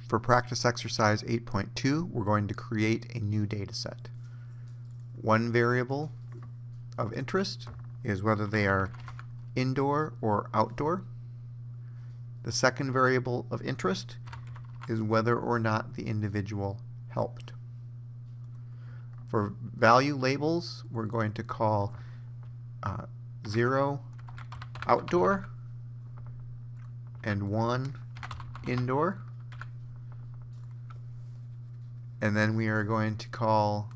For practice exercise 8.2, we're going to create a new data set. One variable of interest is whether they are indoor or outdoor. The second variable of interest is whether or not the individual helped. For value labels, we're going to call 0 outdoor and 1 indoor. And then we are going to call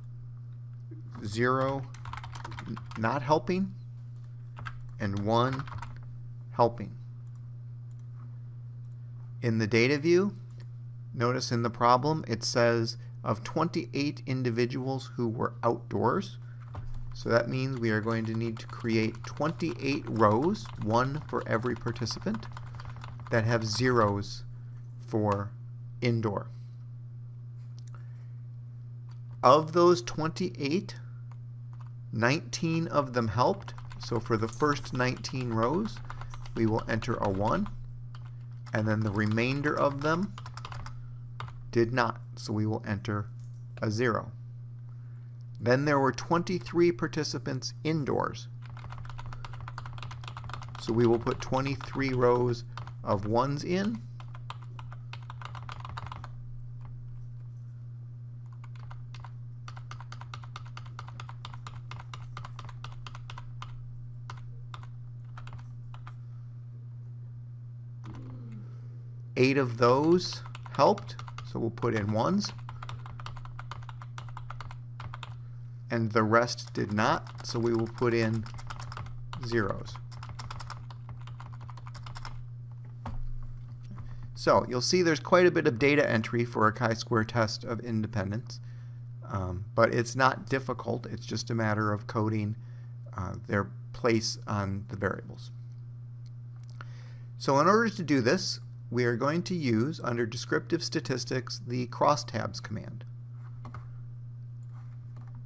0 not helping and 1 helping. In the data view, notice in the problem it says of 28 individuals who were outdoors. So that means we are going to need to create 28 rows, one for every participant, that have zeros for indoor. Of those 28, 19 of them helped. So for the first 19 rows, we will enter a 1. And then the remainder of them did not. So we will enter a 0. Then there were 23 participants indoors. So we will put 23 rows of 1s in. Eight of those helped, so we'll put in 1s. And the rest did not, so we will put in 0s. So you'll see there's quite a bit of data entry for a chi-square test of independence, but it's not difficult. It's just a matter of coding their place on the variables. So in order to do this, we are going to use, under descriptive statistics, the crosstabs command.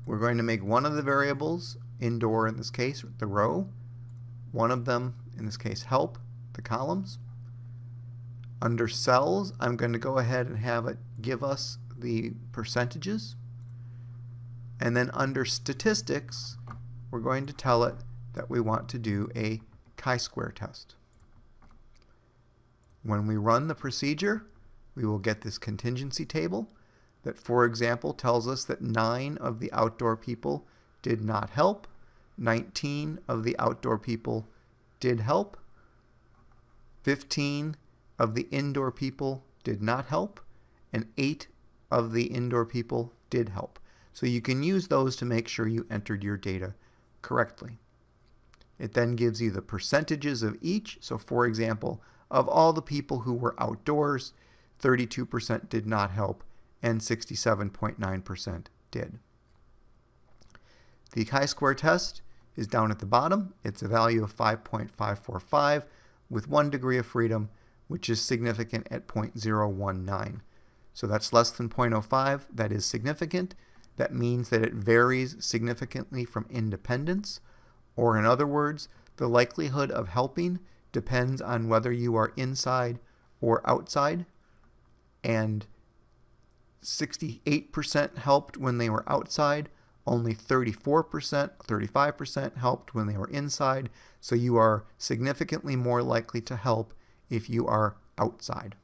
We're going to make one of the variables, indoor in this case, the row, one of them, in this case, help, the columns. Under cells, I'm going to go ahead and have it give us the percentages. And then under statistics, we're going to tell it that we want to do a chi-square test. When we run the procedure, we will get this contingency table that, for example, tells us that 9 of the outdoor people did not help, 19 of the outdoor people did help, 15 of the indoor people did not help, and 8 of the indoor people did help. So you can use those to make sure you entered your data correctly. It then gives you the percentages of each. So for example, of all the people who were outdoors, 32% did not help and 67.9% did. The chi-square test is down at the bottom. It's a value of 5.545 with 1 degree of freedom, which is significant at 0.019. So that's less than 0.05. That is significant. That means that it varies significantly from independence, or in other words, the likelihood of helping depends on whether you are inside or outside, and 68% helped when they were outside, only 34%, 35% helped when they were inside, so you are significantly more likely to help if you are outside.